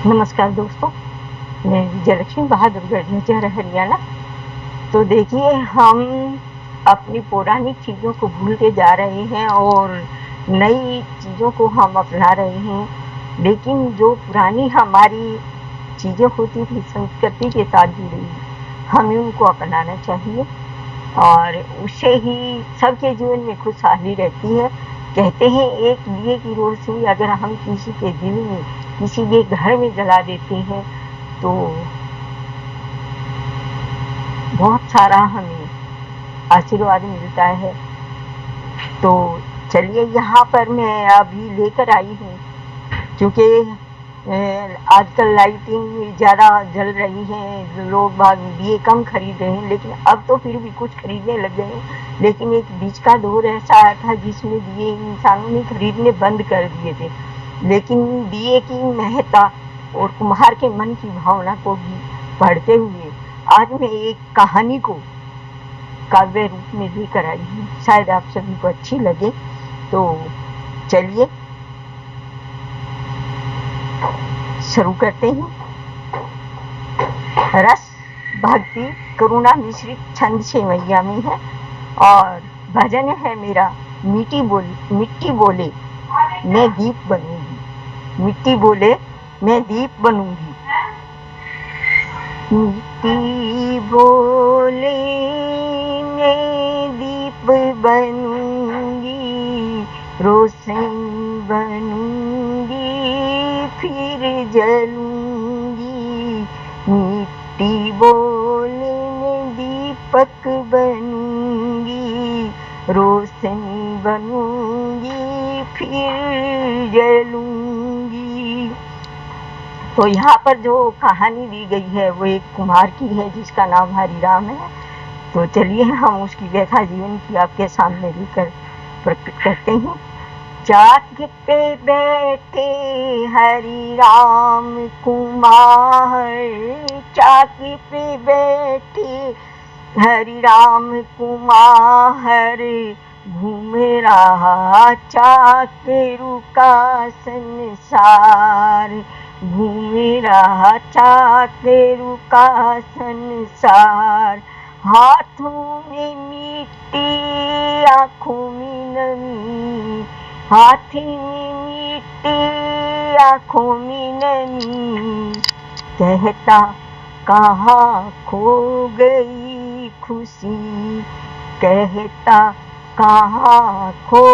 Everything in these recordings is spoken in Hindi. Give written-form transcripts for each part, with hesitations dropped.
नमस्कार दोस्तों, मैं विजयलक्ष्मी बहादुरगढ़ नजर हरियाणा। तो देखिए, हम अपनी पौराणिक चीज़ों को भूलते जा रहे हैं और नई चीज़ों को हम अपना रहे हैं। लेकिन जो पुरानी हमारी चीज़ें होती थी संस्कृति के साथ जुड़ी, हमें उनको अपनाना चाहिए और उससे ही सबके जीवन में खुशहाली रहती है। कहते हैं एक दिए की रोशनी अगर हम किसी के दिल में, किसी के घर में जला देते हैं तो बहुत सारा हमें आशीर्वाद मिलता है। तो चलिए, यहाँ पर मैं अभी लेकर आई हूँ, क्योंकि आजकल लाइटिंग ज़्यादा जल रही है, लोग बाग दिए कम खरीद रहे हैं, लेकिन अब तो फिर भी कुछ खरीदने लग गए हैं। लेकिन एक बीच का दौर ऐसा आया था जिसमें दिए इंसानों ने खरीदने बंद कर दिए थे। लेकिन दिए की महत्ता और कुम्हार के मन की भावना को भी पढ़ते हुए आज मैं एक कहानी को काव्य रूप में लेकर आई हूँ। शायद आप सभी को अच्छी लगे। तो चलिए शुरू करते हैं। रस भक्ति करुणा मिश्रित छंद से मैया में है और भजन है मेरा मिट्टी बोले मैं दीप बनूंगी। मिट्टी बोले मैं दीप बनूंगी। मिट्टी बोले मैं दीप बनूंगी, रोशन बनूंगी फिर जलूंगी। मिट्टी बोले मैं दीपक बनूंगी, रोशन बनूंगी फिर जलूंगी। तो यहाँ पर जो कहानी दी गई है वो एक कुम्हार की है जिसका नाम हरिराम है। तो चलिए हम उसकी व्यथा जीवन की आपके सामने लेकर प्रकट करते हैं। चाक पे बैठे हरिराम कुम्हार, चाक पे बैठे हरिराम कुम्हार, घूम रहा चाकरू का संसार, घूम रहा चाकरू का संसार। हाथों में मिट्टी आँखों में नमी, हाथ में मिट्टी आँखों में नमी, कहता कहाँ खो गई खुशी, कहता कहाँ खो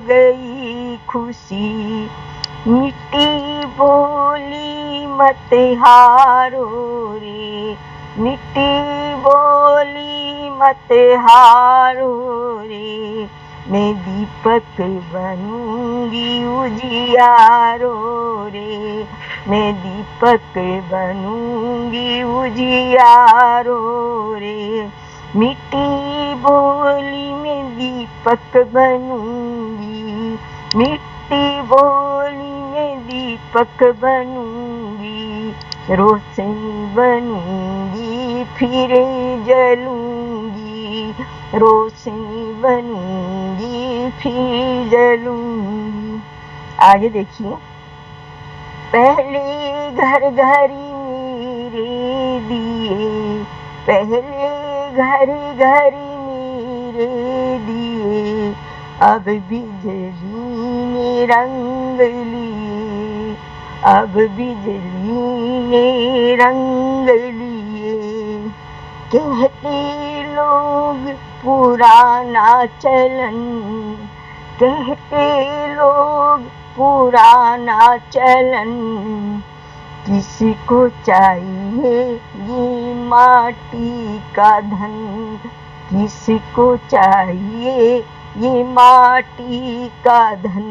गई खुशी। मिट्टी बोली मत हारो रे, मिट्टी बोली मत हारो रे, मैं दीपक बनूंगी उजियारो रे, मैं दीपक बनूंगी उजियारो रे। मिट्टी बोली मैं दीपक बनूंगी, मिट्टी बोली मैं दीपक बनूंगी, रोशन बनूंगी फिर जलूंगी, रोशन बनूंगी फिर जलूंगी। आगे देखिए। पहले घर घरी मेरे दिए, पहले घर घरी मेरे दिए, अब बिजली ने रंग लिए, अब बिजली ने रंग लिए। कहते लोग पुराना चलन, कहते लोग पुराना चलन, किसको चाहिए ये माटी का धन, किसको चाहिए ये माटी का धन।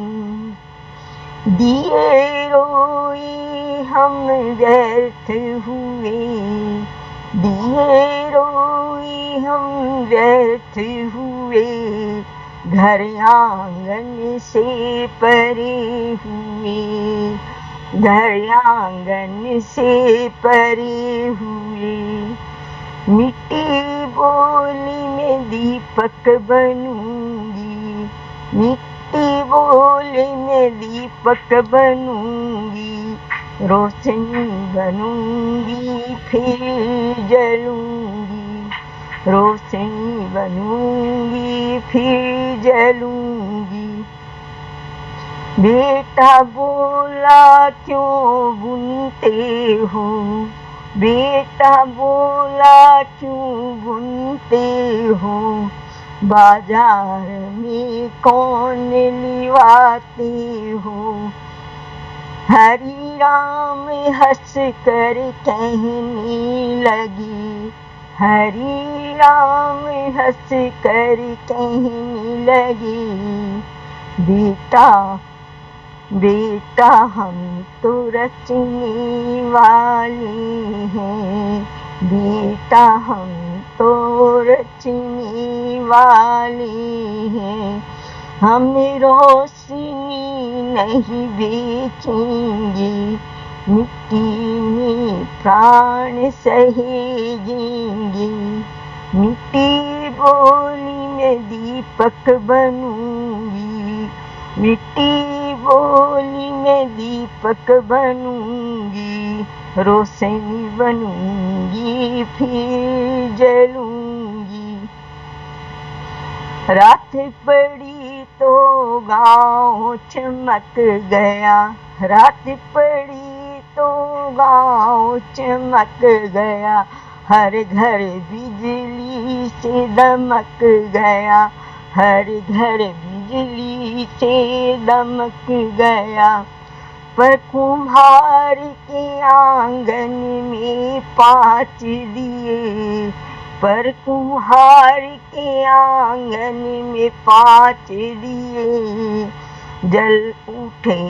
दिए रोए हम व्यर्थ हुए, दिए रोए हम व्यर्थ हुए, घर आंगन से परे हुए, घर आंगन से परे हुए। मिट्टी बोली मैं दीपक बनूंगी, मिट्टी बोली मैं दीपक बनूंगी, रोशनी बनूंगी फिर जलूंगी, रोशनी बनूंगी फिर जलूंगी। बेटा बोला क्यों बुनते हो, बेटा बोला क्यों बुनते हो, बाजार में कौन लिवाते हो। हरि राम हंस कर कहने लगी, हरि राम हंस कर कहने लगी, बेटा बेटा हम तो रचने वाले हैं, बेटा हम तो रचने वाले हैं। हम रोशनी नहीं बेचेंगे, मिट्टी में प्राण सहेजेंगे। मिट्टी बोली में दीपक बनूंगी, मिट्टी बोली में दीपक बनूंगी, रोशनी बनूंगी फिर जलूंगी। रात पड़ी तो गाँव चमक गया, रात पड़ी तो गाँव चमक गया, हर घर बिजली से दमक गया, हर घर बिजली से दमक गया। पर कुम्हार के आंगन में 5 दिए, पर कुम्हार के आंगन में 5 दिए, जल उठे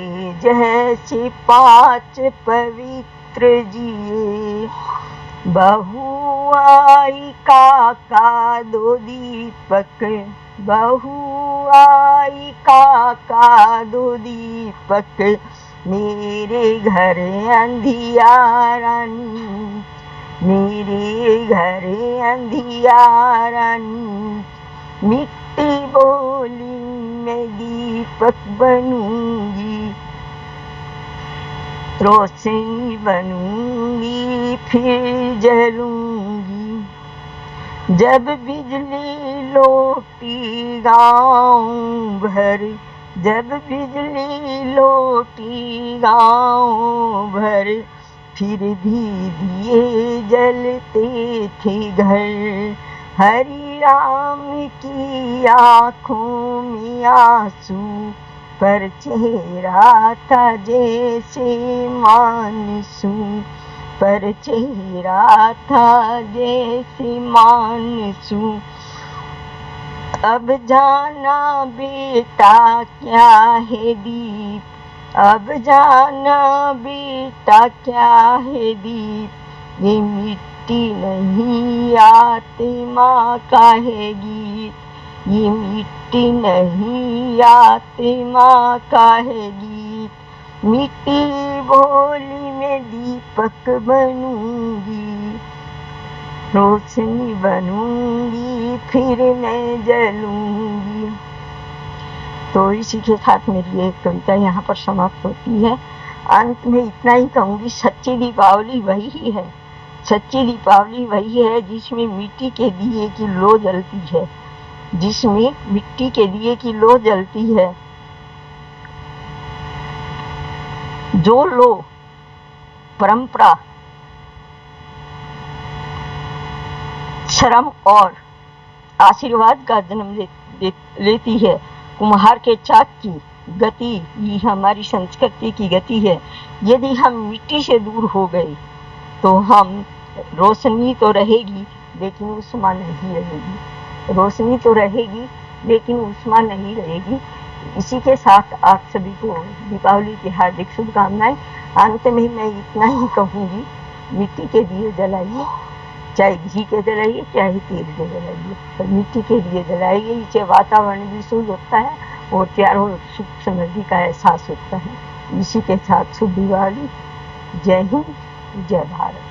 जैसे 5 पवित्र जिए। बहू आई काका 2 दीपक, बहू आई काका 2 दीपक, मेरे घर अंधियारा नीच, मेरे घर अंधियारा नीच। मिट्टी बोली मैं दीपक बनूंगी, रोशनी बनूंगी फिर जलूंगी। जब बिजली लौटी गाँव भर, जब बिजली लौटी गाँव भर, फिर भी दिए जलते थे घर। हरि राम की आँखों में आंसू, पर चेहरा था जैसे मानसून, पर चेहरा था जैसे मानसून। अब जाना बेटा क्या है दीप, अब जाना बेटा क्या है दीप, ये मिट्टी नहीं आत्मा का है गीत, ये मिट्टी नहीं आत्मा का है गीत। मिट्टी बोली में दीपक बनूंगी, रोशनी बनूंगी फिर मैं जलूंगी। तो इसी के साथ मेरी एक कविता यहाँ पर समाप्त होती है। अंत में इतना ही कहूँगी, सच्ची दीपावली वही है, सच्ची दीपावली वही है जिसमें मिट्टी के दिए की लो जलती है, जिसमें मिट्टी के दिए की लो जलती है। जो लो परंपरा, श्रम और आशीर्वाद का जन्म लेती है। कुम्हार के चाक की गति ये हमारी संस्कृति की गति है। यदि हम मिट्टी से दूर हो गए तो हम रोशनी तो रहेगी लेकिन उष्मा नहीं रहेगी, रोशनी तो रहेगी लेकिन उष्मा नहीं रहेगी। इसी के साथ आप सभी को दीपावली की हार्दिक शुभकामनाएं। अंत में मैं इतना ही कहूँगी, मिट्टी के दिए जलाइए, चाहे घी के जलाइए चाहे तेल के जलाइए, पर मिट्टी के दिए जलाइए। इससे वातावरण भी शुद्ध होता है और चारों सुख समृद्धि का एहसास होता है। इसी के साथ शुभ दिवाली। जय हिंद, जय भारत।